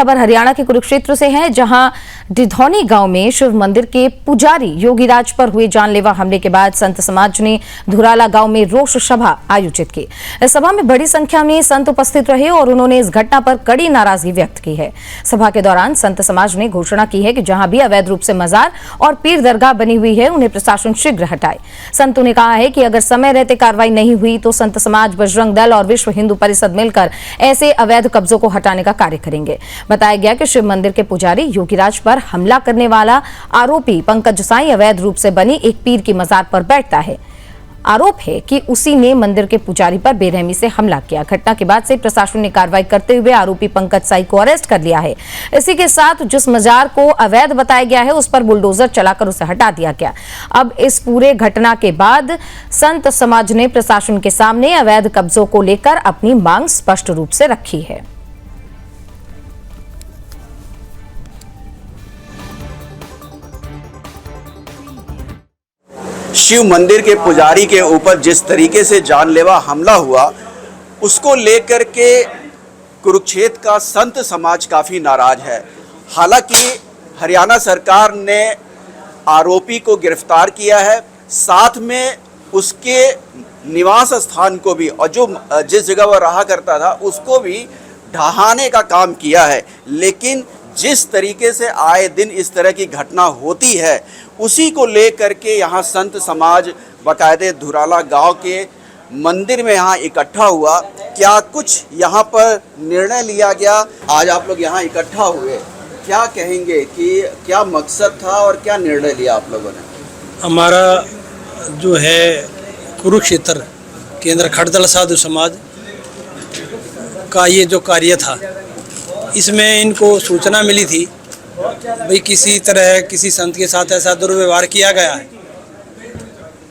खबर हरियाणा के कुरुक्षेत्र से है, जहां डिधौनी गांव में शिव मंदिर के पुजारी योगीराज पर हुए जानलेवा हमले के बाद संत समाज ने धुराला गांव में रोष सभा आयोजित की। इस सभा में बड़ी संख्या में संत उपस्थित रहे और उन्होंने इस घटना पर कड़ी नाराजगी व्यक्त की है। सभा के दौरान संत समाज ने घोषणा की है कि जहां भी अवैध रूप से मजार और पीर दरगाह बनी हुई है, उन्हें प्रशासन शीघ्र हटाए। संतों ने कहा है कि अगर समय रहते कार्रवाई नहीं हुई तो संत समाज, बजरंग दल और विश्व हिंदू परिषद मिलकर ऐसे अवैध कब्जों को हटाने का कार्य करेंगे। बताया गया कि शिव मंदिर के पुजारी योगीराज पर हमला करने वाला आरोपी पंकज साई अवैध रूप से बनी एक पीर की मजार पर बैठता है। आरोप है कि उसी ने मंदिर के पुजारी पर बेरहमी से हमला किया। घटना के बाद से प्रशासन ने कार्रवाई करते हुए आरोपी पंकज साई को अरेस्ट कर लिया है। इसी के साथ जिस मजार को अवैध बताया गया है, उस पर बुलडोजर चलाकर उसे हटा दिया गया। अब इस पूरे घटना के बाद संत समाज ने प्रशासन के सामने अवैध कब्जों को लेकर अपनी मांग स्पष्ट रूप से रखी है। शिव मंदिर के पुजारी के ऊपर जिस तरीके से जानलेवा हमला हुआ, उसको लेकर के कुरुक्षेत्र का संत समाज काफ़ी नाराज है। हालांकि हरियाणा सरकार ने आरोपी को गिरफ्तार किया है, साथ में उसके निवास स्थान को भी, और जो जिस जगह वह रहा करता था उसको भी ढहाने का काम किया है। लेकिन जिस तरीके से आए दिन इस तरह की घटना होती है, उसी को लेकर के यहाँ संत समाज बाकायदे धुराला गांव के मंदिर में यहाँ इकट्ठा हुआ। क्या कुछ यहाँ पर निर्णय लिया गया? आज आप लोग यहाँ इकट्ठा हुए, क्या कहेंगे कि क्या मकसद था और क्या निर्णय लिया आप लोगों ने? हमारा जो है कुरुक्षेत्र के अंदर खड़दल साधु समाज का ये जो कार्य था, इसमें इनको सूचना मिली थी भाई किसी तरह किसी संत के साथ ऐसा दुर्व्यवहार किया गया है,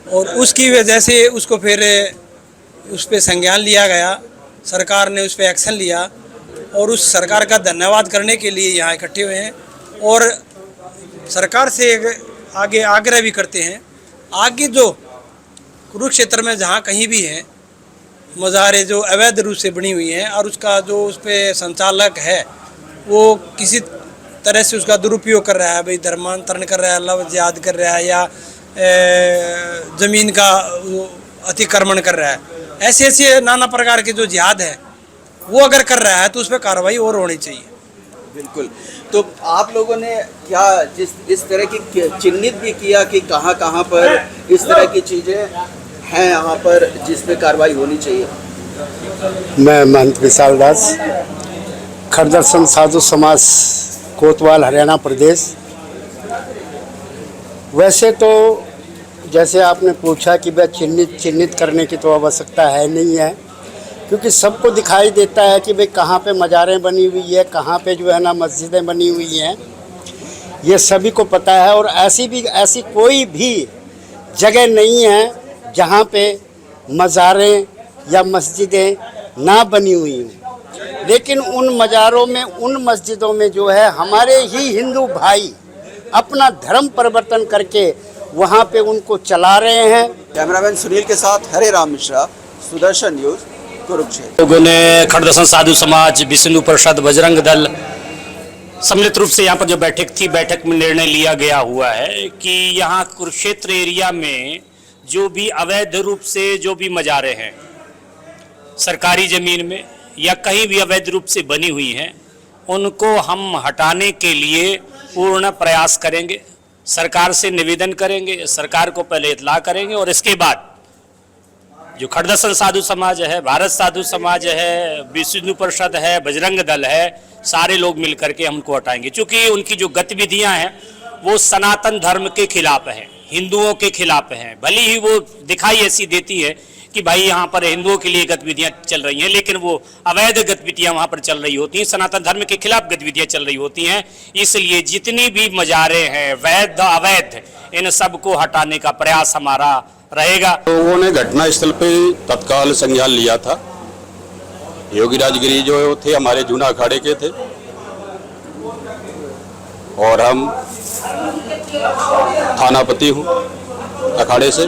और उसकी वजह से उसको फिर उस पर संज्ञान लिया गया। सरकार ने उस पर एक्शन लिया और उस सरकार का धन्यवाद करने के लिए यहाँ इकट्ठे हुए हैं और सरकार से आगे आग्रह भी करते हैं, आगे जो कुरुक्षेत्र में जहाँ कहीं भी हैं मज़ारें जो अवैध रूप से बनी हुई हैं और उसका जो उस पर संचालक है वो किसी तरह से उसका दुरुपयोग कर रहा है, भाई धर्मांतरण कर रहा है, लव जिहाद कर रहा है या ज़मीन का अतिक्रमण कर रहा है, ऐसे ऐसे नाना प्रकार के जो जिहाद है वो अगर कर रहा है तो उस पर कार्रवाई और होनी चाहिए। बिल्कुल। तो आप लोगों ने क्या इस तरह की चिन्हित भी किया कि कहाँ कहाँ पर इस तरह की चीज़ें हैं यहाँ पर जिस पे कार्रवाई होनी चाहिए? मैं महंत विशाल दास, खड़दल साधु समाज कोतवाल, हरियाणा प्रदेश। वैसे तो जैसे आपने पूछा कि वह चिन्हित करने की तो आवश्यकता है नहीं है, क्योंकि सबको दिखाई देता है कि भाई कहाँ पे मज़ारें बनी हुई है, कहाँ पे जो है ना मस्जिदें बनी हुई हैं, ये सभी को पता है। और ऐसी कोई भी जगह नहीं है जहाँ पे मज़ारें या मस्जिदें ना बनी हुई हैं। लेकिन उन मज़ारों में, उन मस्जिदों में जो है हमारे ही हिंदू भाई अपना धर्म परिवर्तन करके वहाँ पे उनको चला रहे हैं। कैमरामैन सुनील के साथ हरे राम मिश्रा, सुदर्शन न्यूज़, कुरुक्षेत्र। लोगों ने खड़दल साधु समाज, विश्व हिंदू परिषद, बजरंग दल सम्मिलित रूप से यहाँ पर जो बैठक थी, बैठक में निर्णय लिया गया हुआ है कि यहाँ कुरुक्षेत्र एरिया में जो भी अवैध रूप से जो भी मज़ारें हैं सरकारी ज़मीन में या कहीं भी अवैध रूप से बनी हुई हैं, उनको हम हटाने के लिए पूर्ण प्रयास करेंगे। सरकार से निवेदन करेंगे, सरकार को पहले इत्तला करेंगे और इसके बाद जो खड़दल साधु समाज है, भारत साधु समाज है, विश्व हिंदू परिषद है, बजरंग दल है, सारे लोग मिलकर के हम उनको हटाएंगे। क्योंकि उनकी जो गतिविधियां हैं वो सनातन धर्म के खिलाफ हैं, हिंदुओं के खिलाफ हैं। भले ही वो दिखाई ऐसी देती है कि भाई यहाँ पर हिंदुओं के लिए गतिविधियां चल रही हैं, लेकिन वो अवैध गतिविधियां वहाँ पर चल रही होती हैं, सनातन धर्म के खिलाफ गतिविधियां चल रही होती हैं। इसलिए जितनी भी मज़ारें हैं वैध अवैध, इन सब को हटाने का प्रयास हमारा रहेगा। लोगों ने घटना स्थल पे तत्काल संज्ञान लिया था। योगीराज गिरी जो थे हमारे जूना अखाड़े के थे और हम थानापति हूँ अखाड़े से।